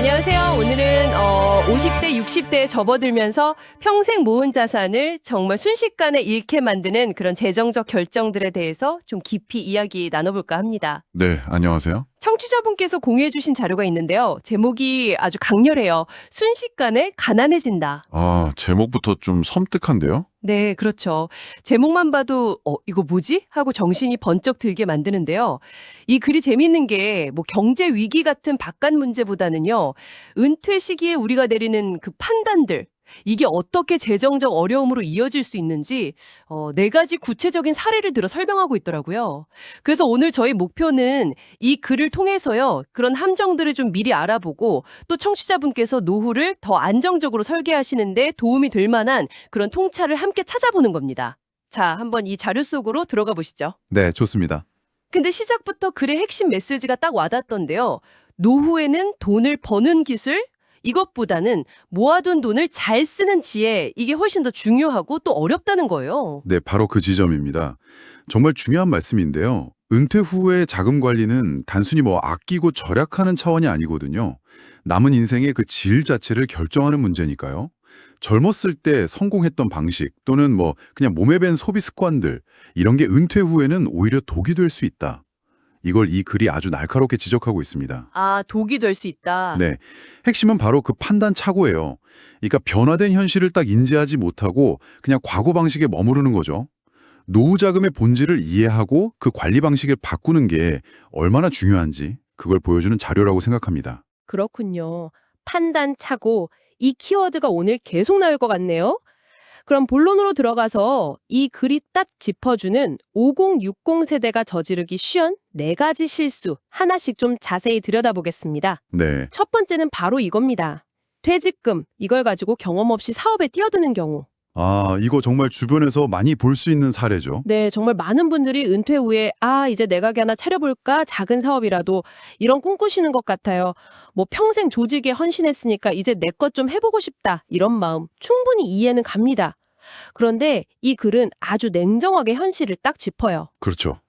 안녕하세요. 오늘은 50대, 60대에 접어들면서 평생 모은 자산을 정말 순식간에 잃게 만드는 그런 재정적 결정들에 대해서 좀 깊이 이야기 나눠볼까 합니다. 네, 안녕하세요. 청취자분께서 공유해 주신 자료가 있는데요. 제목이 아주 강렬해요. 순식간에 가난해진다. 제목부터 좀 섬뜩한데요? 네, 그렇죠. 제목만 봐도 이거 뭐지? 하고 정신이 번쩍 들게 만드는데요. 이 글이 재밌는 게 뭐 경제 위기 같은 바깥 문제보다는요. 은퇴 시기에 우리가 내리는 그 판단들, 이게 어떻게 재정적 어려움으로 이어질 수 있는지 네 가지 구체적인 사례를 들어 설명하고 있더라고요. 그래서 오늘 저희 목표는 이 글을 통해서요. 그런 함정들을 좀 미리 알아보고 또 청취자분께서 노후를 더 안정적으로 설계하시는데 도움이 될 만한 그런 통찰을 함께 찾아보는 겁니다. 자, 한번 이 자료 속으로 들어가 보시죠. 네, 좋습니다. 근데 시작부터 글의 핵심 메시지가 딱 와닿던데요. 노후에는 돈을 버는 기술? 이것보다는 모아둔 돈을 잘 쓰는 지혜, 이게 훨씬 더 중요하고 또 어렵다는 거예요. 네, 바로 그 지점입니다. 정말 중요한 말씀인데요. 은퇴 후의 자금 관리는 단순히 아끼고 절약하는 차원이 아니거든요. 남은 인생의 그 질 자체를 결정하는 문제니까요. 젊었을 때 성공했던 방식 또는 그냥 몸에 밴 소비 습관들, 이런 게 은퇴 후에는 오히려 독이 될 수 있다. 이걸 이 글이 아주 날카롭게 지적하고 있습니다. 아, 독이 될 수 있다. 네, 핵심은 바로 그 판단 착오예요. 그러니까 변화된 현실을 딱 인지하지 못하고 그냥 과거 방식에 머무르는 거죠. 노후 자금의 본질을 이해하고 그 관리 방식을 바꾸는 게 얼마나 중요한지 그걸 보여주는 자료라고 생각합니다. 그렇군요. 판단 착오, 이 키워드가 오늘 계속 나올 것 같네요. 그럼 본론으로 들어가서 이 글이 딱 짚어주는 5060 세대가 저지르기 쉬운 네 가지 실수 하나씩 좀 자세히 들여다보겠습니다. 네, 첫 번째는 바로 이겁니다. 퇴직금, 이걸 가지고 경험 없이 사업에 뛰어드는 경우. 이거 정말 주변에서 많이 볼 수 있는 사례죠. 네, 정말 많은 분들이 은퇴 후에 이제 내 가게 하나 차려볼까? 작은 사업이라도 이런 꿈꾸시는 것 같아요. 평생 조직에 헌신했으니까 이제 내 것 좀 해보고 싶다. 이런 마음 충분히 이해는 갑니다. 그런데 이 글은 아주 냉정하게 현실을 딱 짚어요. 그렇죠.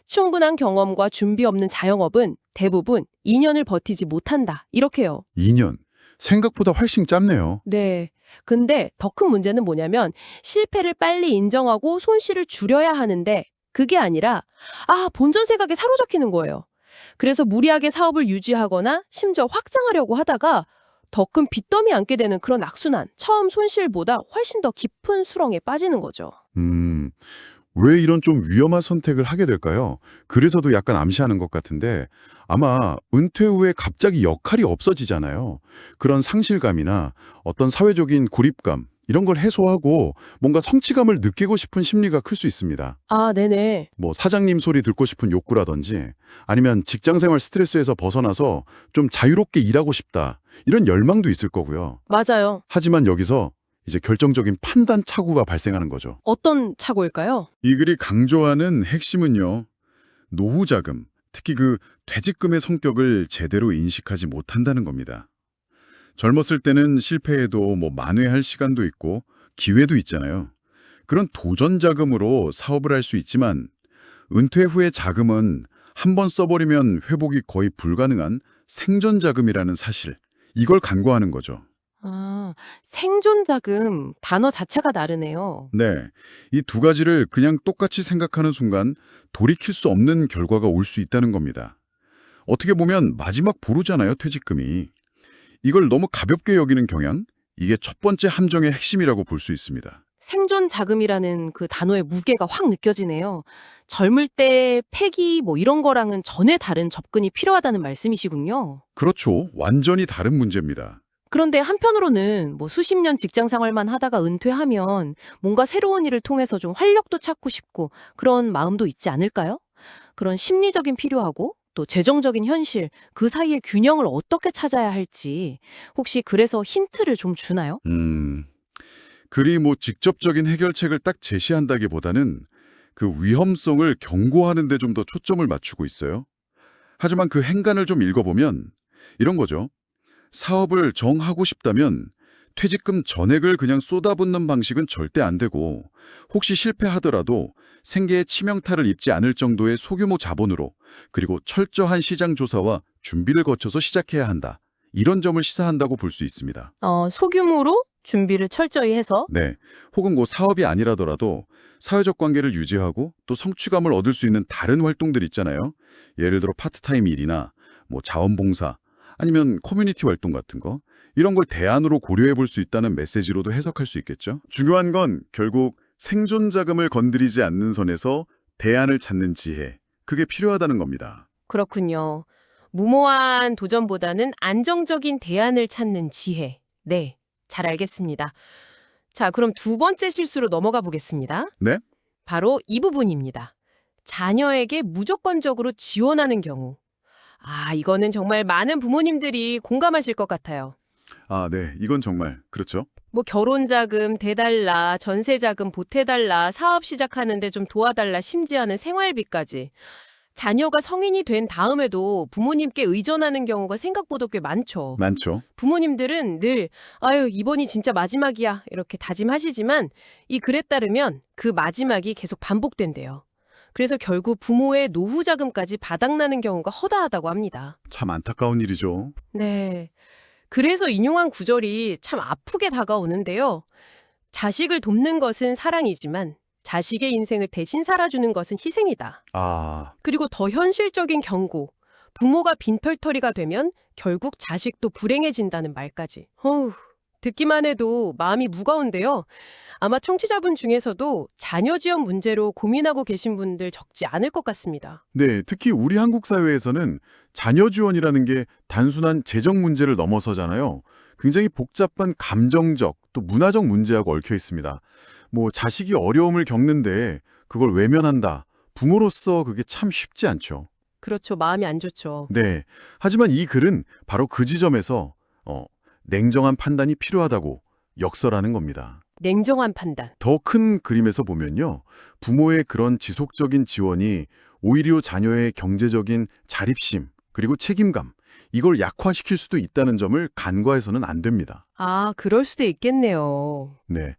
충분한 경험과 준비 없는 자영업은 대부분 2년을 버티지 못한다. 이렇게요. 2년. 생각보다 훨씬 짧네요. 네. 근데 더 큰 문제는 뭐냐면 실패를 빨리 인정하고 손실을 줄여야 하는데 그게 아니라 본전 생각에 사로잡히는 거예요. 그래서 무리하게 사업을 유지하거나 심지어 확장하려고 하다가 더 큰 빚더미 안게 되는 그런 악순환, 처음 손실보다 훨씬 더 깊은 수렁에 빠지는 거죠. 왜 이런 좀 위험한 선택을 하게 될까요? 그래서도 약간 암시하는 것 같은데 아마 은퇴 후에 갑자기 역할이 없어지잖아요. 그런 상실감이나 어떤 사회적인 고립감 이런 걸 해소하고 뭔가 성취감을 느끼고 싶은 심리가 클 수 있습니다. 네네. 사장님 소리 듣고 싶은 욕구라든지 아니면 직장생활 스트레스에서 벗어나서 좀 자유롭게 일하고 싶다. 이런 열망도 있을 거고요. 맞아요. 하지만 여기서 이제 결정적인 판단 착오가 발생하는 거죠. 어떤 착오일까요? 이 글이 강조하는 핵심은요. 노후 자금, 특히 그 퇴직금의 성격을 제대로 인식하지 못한다는 겁니다. 젊었을 때는 실패해도 만회할 시간도 있고 기회도 있잖아요. 그런 도전 자금으로 사업을 할 수 있지만 은퇴 후의 자금은 한 번 써버리면 회복이 거의 불가능한 생존 자금이라는 사실, 이걸 간과하는 거죠. 생존 자금 단어 자체가 다르네요. 네, 이 두 가지를 그냥 똑같이 생각하는 순간 돌이킬 수 없는 결과가 올 수 있다는 겁니다. 어떻게 보면 마지막 보루잖아요, 퇴직금이. 이걸 너무 가볍게 여기는 경향, 이게 첫 번째 함정의 핵심이라고 볼 수 있습니다. 생존 자금이라는 그 단어의 무게가 확 느껴지네요. 젊을 때 패기 이런 거랑은 전혀 다른 접근이 필요하다는 말씀이시군요. 그렇죠, 완전히 다른 문제입니다. 그런데 한편으로는 수십 년 직장 생활만 하다가 은퇴하면 뭔가 새로운 일을 통해서 좀 활력도 찾고 싶고 그런 마음도 있지 않을까요? 그런 심리적인 필요하고 또 재정적인 현실, 그 사이의 균형을 어떻게 찾아야 할지 혹시 그래서 힌트를 좀 주나요? 글이 직접적인 해결책을 딱 제시한다기보다는 그 위험성을 경고하는 데 좀 더 초점을 맞추고 있어요. 하지만 그 행간을 좀 읽어보면 이런 거죠. 사업을 정하고 싶다면 퇴직금 전액을 그냥 쏟아붓는 방식은 절대 안 되고 혹시 실패하더라도 생계에 치명타를 입지 않을 정도의 소규모 자본으로 그리고 철저한 시장 조사와 준비를 거쳐서 시작해야 한다. 이런 점을 시사한다고 볼 수 있습니다. 소규모로 준비를 철저히 해서 네, 혹은 사업이 아니라더라도 사회적 관계를 유지하고 또 성취감을 얻을 수 있는 다른 활동들 있잖아요. 예를 들어 파트타임 일이나 자원봉사 아니면 커뮤니티 활동 같은 거 이런 걸 대안으로 고려해 볼 수 있다는 메시지로도 해석할 수 있겠죠. 중요한 건 결국 생존 자금을 건드리지 않는 선에서 대안을 찾는 지혜, 그게 필요하다는 겁니다. 그렇군요. 무모한 도전보다는 안정적인 대안을 찾는 지혜. 네, 잘 알겠습니다. 자, 그럼 두 번째 실수로 넘어가 보겠습니다. 네? 바로 이 부분입니다. 자녀에게 무조건적으로 지원하는 경우. 이거는 정말 많은 부모님들이 공감하실 것 같아요. 아, 네. 이건 정말 그렇죠. 결혼 자금 대달라, 전세 자금 보태달라, 사업 시작하는데 좀 도와달라, 심지어는 생활비까지. 자녀가 성인이 된 다음에도 부모님께 의존하는 경우가 생각보다 꽤 많죠. 많죠. 부모님들은 늘 이번이 진짜 마지막이야 이렇게 다짐하시지만 이 글에 따르면 그 마지막이 계속 반복된대요. 그래서 결국 부모의 노후 자금까지 바닥나는 경우가 허다하다고 합니다. 참 안타까운 일이죠. 네. 그래서 인용한 구절이 참 아프게 다가오는데요. 자식을 돕는 것은 사랑이지만 자식의 인생을 대신 살아주는 것은 희생이다. 아, 그리고 더 현실적인 경고. 부모가 빈털터리가 되면 결국 자식도 불행해진다는 말까지. 듣기만 해도 마음이 무거운데요. 아마 청취자분 중에서도 자녀 지원 문제로 고민하고 계신 분들 적지 않을 것 같습니다. 네. 특히 우리 한국 사회에서는 자녀 지원이라는 게 단순한 재정 문제를 넘어서잖아요. 굉장히 복잡한 감정적 또 문화적 문제하고 얽혀 있습니다. 자식이 어려움을 겪는데 그걸 외면한다. 부모로서 그게 참 쉽지 않죠. 그렇죠. 마음이 안 좋죠. 네. 하지만 이 글은 바로 그 지점에서 냉정한 판단이 필요하다고 역설하는 겁니다. 냉정한 판단. 더 큰 그림에서 보면요. 부모의 그런 지속적인 지원이 오히려 자녀의 경제적인 자립심 그리고 책임감 이걸 약화시킬 수도 있다는 점을 간과해서는 안 됩니다. 그럴 수도 있겠네요. 네.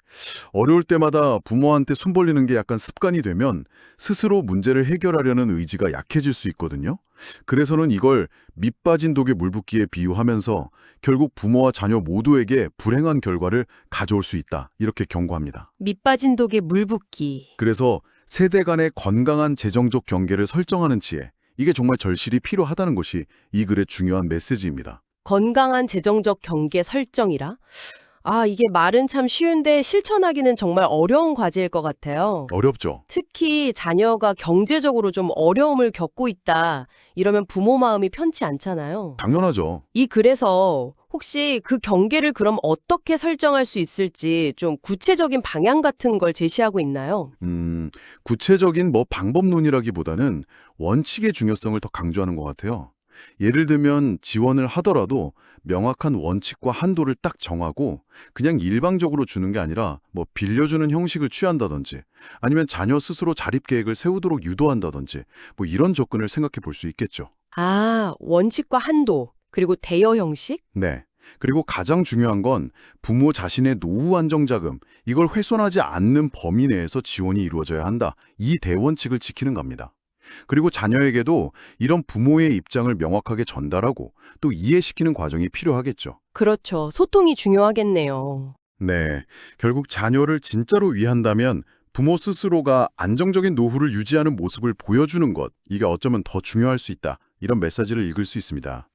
어려울 때마다 부모한테 손 벌리는 게 약간 습관이 되면 스스로 문제를 해결하려는 의지가 약해질 수 있거든요. 그래서는 이걸 밑 빠진 독에 물 붓기에 비유하면서 결국 부모와 자녀 모두에게 불행한 결과를 가져올 수 있다. 이렇게 경고합니다. 밑 빠진 독에 물 붓기. 그래서 세대 간의 건강한 재정적 경계를 설정하는 지혜. 이게 정말 절실히 필요하다는 것이 이 글의 중요한 메시지입니다. 건강한 재정적 경계 설정이라? 이게 말은 참 쉬운데 실천하기는 정말 어려운 과제일 것 같아요. 어렵죠? 특히 자녀가 경제적으로 좀 어려움을 겪고 있다. 이러면 부모 마음이 편치 않잖아요. 당연하죠. 이 글에서 혹시 그 경계를 그럼 어떻게 설정할 수 있을지 좀 구체적인 방향 같은 걸 제시하고 있나요? 구체적인 방법론이라기보다는 원칙의 중요성을 더 강조하는 것 같아요. 예를 들면 지원을 하더라도 명확한 원칙과 한도를 딱 정하고 그냥 일방적으로 주는 게 아니라 빌려주는 형식을 취한다든지 아니면 자녀 스스로 자립 계획을 세우도록 유도한다든지 이런 접근을 생각해 볼 수 있겠죠. 원칙과 한도, 그리고 대여 형식? 네. 그리고 가장 중요한 건 부모 자신의 노후 안정자금, 이걸 훼손하지 않는 범위 내에서 지원이 이루어져야 한다. 이 대원칙을 지키는 겁니다. 그리고 자녀에게도 이런 부모의 입장을 명확하게 전달하고 또 이해시키는 과정이 필요하겠죠. 그렇죠. 소통이 중요하겠네요. 네. 결국 자녀를 진짜로 위한다면 부모 스스로가 안정적인 노후를 유지하는 모습을 보여주는 것, 이게 어쩌면 더 중요할 수 있다. 이런 메시지를 읽을 수 있습니다.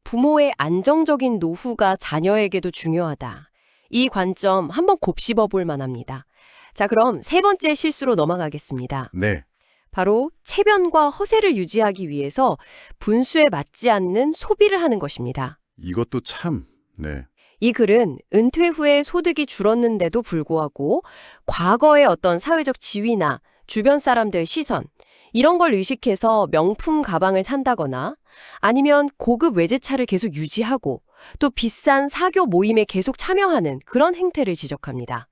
부모의 안정적인 노후가 자녀에게도 중요하다. 이 관점 한번 곱씹어 볼 만합니다. 자, 그럼 세 번째 실수로 넘어가겠습니다. 네. 바로 체면과 허세를 유지하기 위해서 분수에 맞지 않는 소비를 하는 것입니다. 이것도 참, 네. 이 글은 은퇴 후에 소득이 줄었는데도 불구하고 과거의 어떤 사회적 지위나 주변 사람들 시선, 이런 걸 의식해서 명품 가방을 산다거나 아니면 고급 외제차를 계속 유지하고 또 비싼 사교 모임에 계속 참여하는 그런 행태를 지적합니다.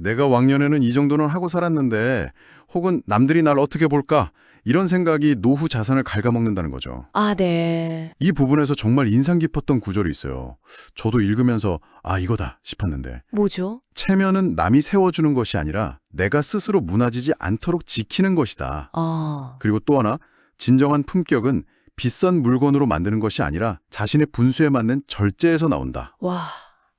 내가 왕년에는 이 정도는 하고 살았는데 혹은 남들이 날 어떻게 볼까? 이런 생각이 노후 자산을 갉아먹는다는 거죠. 네. 이 부분에서 정말 인상 깊었던 구절이 있어요. 저도 읽으면서 이거다 싶었는데 뭐죠? 체면은 남이 세워주는 것이 아니라 내가 스스로 무너지지 않도록 지키는 것이다. 아, 그리고 또 하나, 진정한 품격은 비싼 물건으로 만드는 것이 아니라 자신의 분수에 맞는 절제에서 나온다. 와,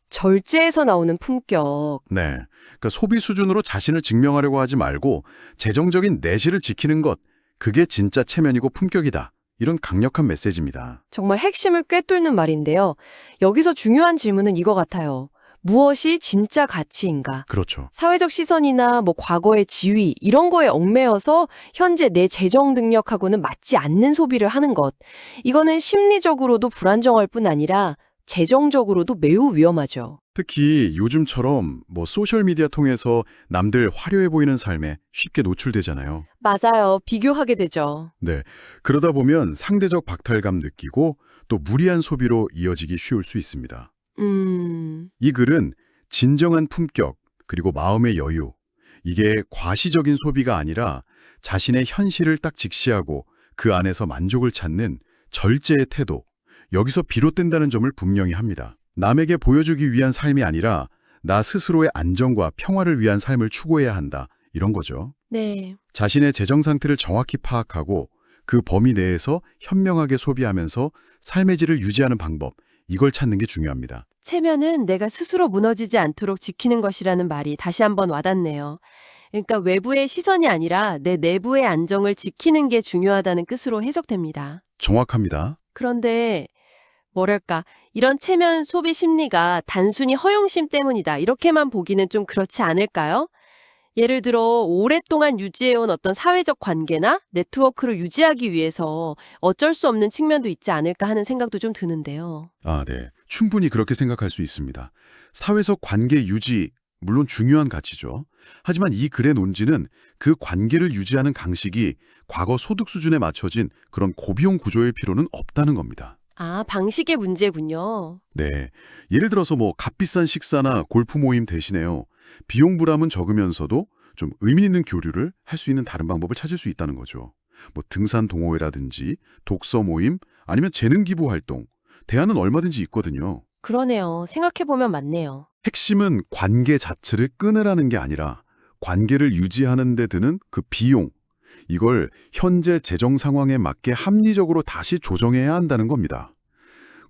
절제에서 나오는 품격. 네. 그러니까 소비 수준으로 자신을 증명하려고 하지 말고 재정적인 내실을 지키는 것, 그게 진짜 체면이고 품격이다. 이런 강력한 메시지입니다. 정말 핵심을 꿰뚫는 말인데요. 여기서 중요한 질문은 이거 같아요. 무엇이 진짜 가치인가? 그렇죠. 사회적 시선이나 과거의 지위 이런 거에 얽매여서 현재 내 재정 능력하고는 맞지 않는 소비를 하는 것. 이거는 심리적으로도 불안정할 뿐 아니라 재정적으로도 매우 위험하죠. 특히 요즘처럼 소셜미디어 통해서 남들 화려해 보이는 삶에 쉽게 노출되잖아요. 맞아요. 비교하게 되죠. 네. 그러다 보면 상대적 박탈감 느끼고 또 무리한 소비로 이어지기 쉬울 수 있습니다. 이 글은 진정한 품격, 그리고 마음의 여유, 이게 과시적인 소비가 아니라 자신의 현실을 딱 직시하고 그 안에서 만족을 찾는 절제의 태도, 여기서 비롯된다는 점을 분명히 합니다. 남에게 보여주기 위한 삶이 아니라 나 스스로의 안정과 평화를 위한 삶을 추구해야 한다, 이런 거죠. 네. 자신의 재정 상태를 정확히 파악하고 그 범위 내에서 현명하게 소비하면서 삶의 질을 유지하는 방법, 이걸 찾는 게 중요합니다. 체면은 내가 스스로 무너지지 않도록 지키는 것이라는 말이 다시 한번 와닿네요. 그러니까 외부의 시선이 아니라 내 내부의 안정을 지키는 게 중요하다는 뜻으로 해석됩니다. 정확합니다. 그런데 이런 체면 소비 심리가 단순히 허영심 때문이다, 이렇게만 보기는 좀 그렇지 않을까요? 예를 들어 오랫동안 유지해온 어떤 사회적 관계나 네트워크를 유지하기 위해서 어쩔 수 없는 측면도 있지 않을까 하는 생각도 좀 드는데요. 네. 충분히 그렇게 생각할 수 있습니다. 사회적 관계 유지, 물론 중요한 가치죠. 하지만 이 글의 논지는 그 관계를 유지하는 강식이 과거 소득 수준에 맞춰진 그런 고비용 구조일 필요는 없다는 겁니다. 아, 방식의 문제군요. 네. 예를 들어서 값비싼 식사나 골프 모임 대신에요. 비용 부담은 적으면서도 좀 의미 있는 교류를 할 수 있는 다른 방법을 찾을 수 있다는 거죠. 등산 동호회라든지 독서 모임, 아니면 재능 기부 활동, 대안은 얼마든지 있거든요. 그러네요. 생각해보면 맞네요. 핵심은 관계 자체를 끊으라는 게 아니라 관계를 유지하는 데 드는 그 비용, 이걸 현재 재정 상황에 맞게 합리적으로 다시 조정해야 한다는 겁니다.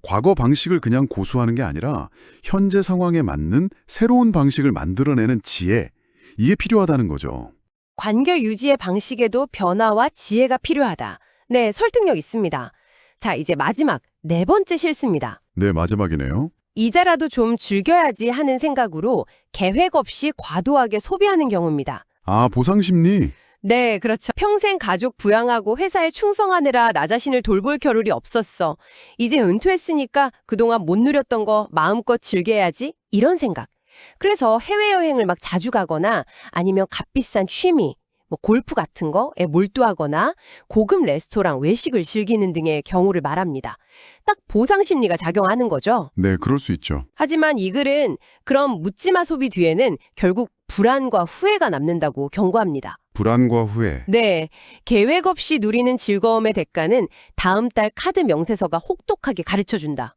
과거 방식을 그냥 고수하는 게 아니라 현재 상황에 맞는 새로운 방식을 만들어내는 지혜, 이게 필요하다는 거죠. 관계 유지의 방식에도 변화와 지혜가 필요하다. 네, 설득력 있습니다. 자, 이제 마지막 4번째 실수입니다. 네, 마지막이네요. 이제라도 좀 즐겨야지 하는 생각으로 계획 없이 과도하게 소비하는 경우입니다. 보상심리. 네, 그렇죠. 평생 가족 부양하고 회사에 충성하느라 나 자신을 돌볼 겨를이 없었어. 이제 은퇴했으니까 그동안 못 누렸던 거 마음껏 즐겨야지, 이런 생각. 그래서 해외여행을 막 자주 가거나 아니면 값비싼 취미, 골프 같은 거에 몰두하거나 고급 레스토랑 외식을 즐기는 등의 경우를 말합니다. 딱 보상 심리가 작용하는 거죠. 네, 그럴 수 있죠. 하지만 이 글은 그럼 묻지마 소비 뒤에는 결국 불안과 후회가 남는다고 경고합니다. 불안과 후회. 네, 계획 없이 누리는 즐거움의 대가는 다음 달 카드 명세서가 혹독하게 가르쳐준다.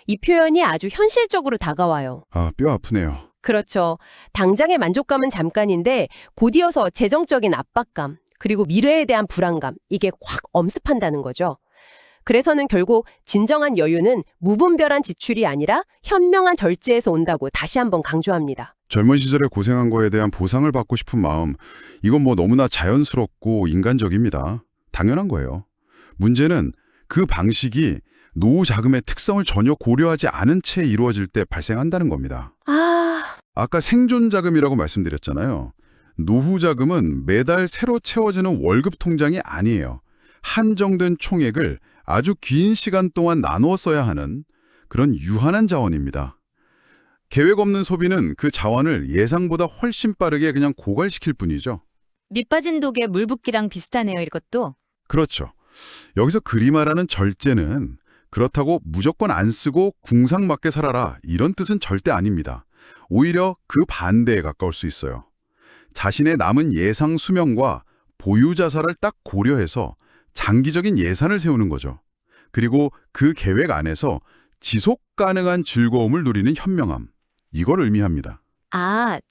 이 표현이 아주 현실적으로 다가와요. 뼈 아프네요. 그렇죠. 당장의 만족감은 잠깐인데 곧이어서 재정적인 압박감, 그리고 미래에 대한 불안감, 이게 확 엄습한다는 거죠. 그래서는 결국 진정한 여유는 무분별한 지출이 아니라 현명한 절제에서 온다고 다시 한번 강조합니다. 젊은 시절에 고생한 거에 대한 보상을 받고 싶은 마음, 이건 너무나 자연스럽고 인간적입니다. 당연한 거예요. 문제는 그 방식이 노후 자금의 특성을 전혀 고려하지 않은 채 이루어질 때 발생한다는 겁니다. 아까 생존 자금이라고 말씀드렸잖아요. 노후 자금은 매달 새로 채워지는 월급 통장이 아니에요. 한정된 총액을 아주 긴 시간 동안 나누어 써야 하는 그런 유한한 자원입니다. 계획 없는 소비는 그 자원을 예상보다 훨씬 빠르게 그냥 고갈시킬 뿐이죠. 밑빠진 독에 물 붓기랑 비슷하네요, 이것도. 그렇죠. 여기서 그리 말하는 절제는 그렇다고 무조건 안 쓰고 궁상맞게 살아라, 이런 뜻은 절대 아닙니다. 오히려 그 반대에 가까울 수 있어요. 자신의 남은 예상 수명과 보유 자산을 딱 고려해서 장기적인 예산을 세우는 거죠. 그리고 그 계획 안에서 지속 가능한 즐거움을 누리는 현명함, 이걸 의미합니다.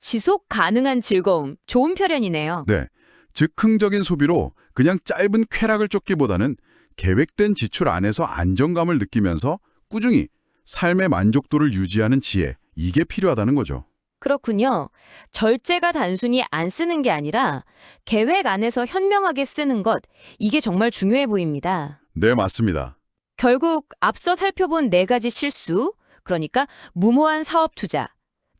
지속 가능한 즐거움. 좋은 표현이네요. 네, 즉흥적인 소비로 그냥 짧은 쾌락을 쫓기보다는 계획된 지출 안에서 안정감을 느끼면서 꾸준히 삶의 만족도를 유지하는 지혜, 이게 필요하다는 거죠. 그렇군요. 절제가 단순히 안 쓰는 게 아니라 계획 안에서 현명하게 쓰는 것, 이게 정말 중요해 보입니다. 네, 맞습니다. 결국 앞서 살펴본 4가지 실수, 그러니까 무모한 사업 투자,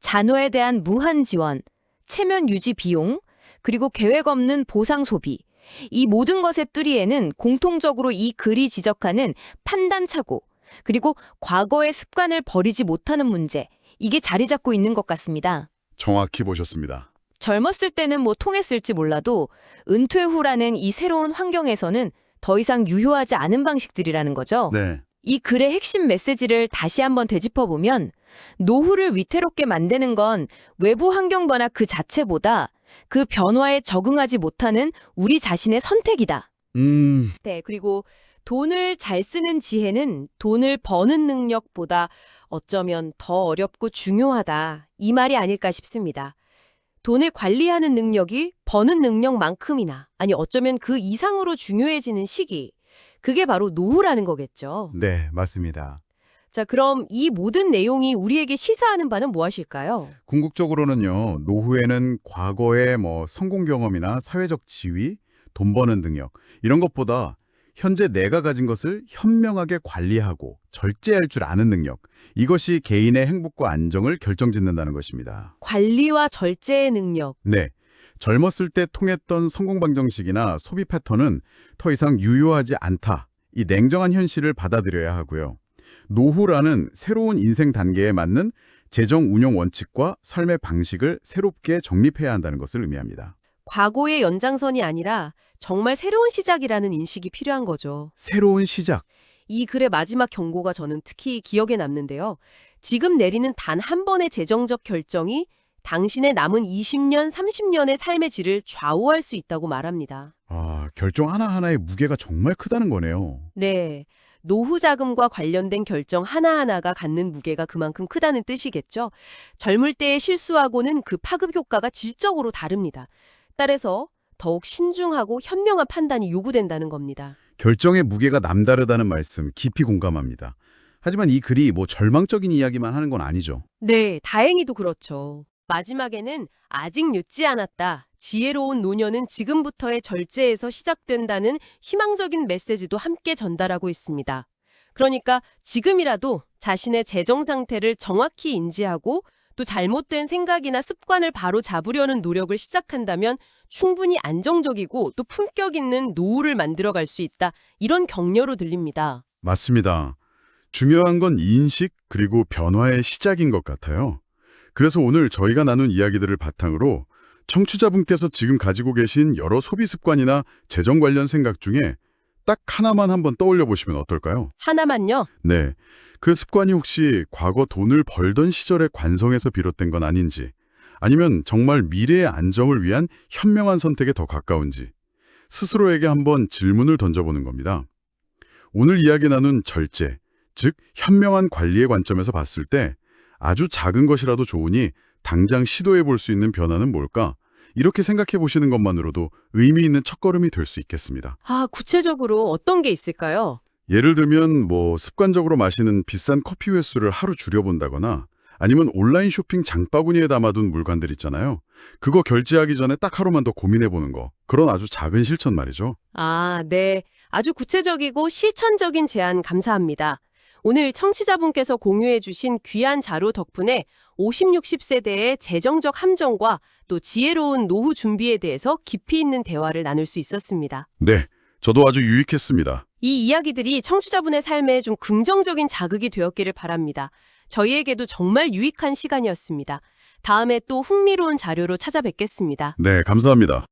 잔호에 대한 무한 지원, 체면 유지 비용, 그리고 계획 없는 보상 소비, 이 모든 것의 뜨리에는 공통적으로 이 글이 지적하는 판단착오, 그리고 과거의 습관을 버리지 못하는 문제, 이게 자리 잡고 있는 것 같습니다. 정확히 보셨습니다. 젊었을 때는 뭐 통했을지 몰라도 은퇴 후라는 이 새로운 환경에서는 더 이상 유효하지 않은 방식들이라는 거죠. 네. 이 글의 핵심 메시지를 다시 한번 되짚어보면 노후를 위태롭게 만드는 건 외부 환경 변화 그 자체보다 그 변화에 적응하지 못하는 우리 자신의 선택이다. 네, 그리고 돈을 잘 쓰는 지혜는 돈을 버는 능력보다 어쩌면 더 어렵고 중요하다. 이 말이 아닐까 싶습니다. 돈을 관리하는 능력이 버는 능력만큼이나, 아니 어쩌면 그 이상으로 중요해지는 시기. 그게 바로 노후라는 거겠죠. 네, 맞습니다. 자, 그럼 이 모든 내용이 우리에게 시사하는 바는 무엇일까요? 궁극적으로는요, 노후에는 과거의 성공 경험이나 사회적 지위, 돈 버는 능력, 이런 것보다 현재 내가 가진 것을 현명하게 관리하고 절제할 줄 아는 능력, 이것이 개인의 행복과 안정을 결정짓는다는 것입니다. 관리와 절제의 능력. 네, 젊었을 때 통했던 성공 방정식이나 소비 패턴은 더 이상 유효하지 않다. 이 냉정한 현실을 받아들여야 하고요. 노후라는 새로운 인생 단계에 맞는 재정 운용 원칙과 삶의 방식을 새롭게 정립해야 한다는 것을 의미합니다. 과거의 연장선이 아니라 정말 새로운 시작이라는 인식이 필요한 거죠. 새로운 시작. 이 글의 마지막 경고가 저는 특히 기억에 남는데요. 지금 내리는 단 한 번의 재정적 결정이 당신의 남은 20년, 30년의 삶의 질을 좌우할 수 있다고 말합니다. 결정 하나하나의 무게가 정말 크다는 거네요. 네, 노후 자금과 관련된 결정 하나하나가 갖는 무게가 그만큼 크다는 뜻이겠죠. 젊을 때의 실수하고는 그 파급 효과가 질적으로 다릅니다. 따라서 더욱 신중하고 현명한 판단이 요구된다는 겁니다. 결정의 무게가 남다르다는 말씀 깊이 공감합니다. 하지만 이 글이 절망적인 이야기만 하는 건 아니죠. 네, 다행히도 그렇죠. 마지막에는 아직 늦지 않았다. 지혜로운 노년은 지금부터의 절제에서 시작된다는 희망적인 메시지도 함께 전달하고 있습니다. 그러니까 지금이라도 자신의 재정 상태를 정확히 인지하고 또 잘못된 생각이나 습관을 바로 잡으려는 노력을 시작한다면 충분히 안정적이고 또 품격 있는 노후를 만들어갈 수 있다. 이런 격려로 들립니다. 맞습니다. 중요한 건 인식 그리고 변화의 시작인 것 같아요. 그래서 오늘 저희가 나눈 이야기들을 바탕으로 청취자분께서 지금 가지고 계신 여러 소비 습관이나 재정 관련 생각 중에 딱 하나만 한번 떠올려 보시면 어떨까요? 하나만요? 네, 그 습관이 혹시 과거 돈을 벌던 시절의 관성에서 비롯된 건 아닌지, 아니면 정말 미래의 안정을 위한 현명한 선택에 더 가까운지 스스로에게 한번 질문을 던져보는 겁니다. 오늘 이야기 나눈 절제, 즉 현명한 관리의 관점에서 봤을 때 아주 작은 것이라도 좋으니 당장 시도해 볼 수 있는 변화는 뭘까? 이렇게 생각해 보시는 것만으로도 의미 있는 첫걸음이 될 수 있겠습니다. 구체적으로 어떤 게 있을까요? 예를 들면 습관적으로 마시는 비싼 커피 횟수를 하루 줄여본다거나 아니면 온라인 쇼핑 장바구니에 담아둔 물건들 있잖아요. 그거 결제하기 전에 딱 하루만 더 고민해 보는 거. 그런 아주 작은 실천 말이죠. 네. 아주 구체적이고 실천적인 제안 감사합니다. 오늘 청취자분께서 공유해 주신 귀한 자료 덕분에 50, 60세대의 재정적 함정과 또 지혜로운 노후 준비에 대해서 깊이 있는 대화를 나눌 수 있었습니다. 네, 저도 아주 유익했습니다. 이 이야기들이 청취자분의 삶에 좀 긍정적인 자극이 되었기를 바랍니다. 저희에게도 정말 유익한 시간이었습니다. 다음에 또 흥미로운 자료로 찾아뵙겠습니다. 네, 감사합니다.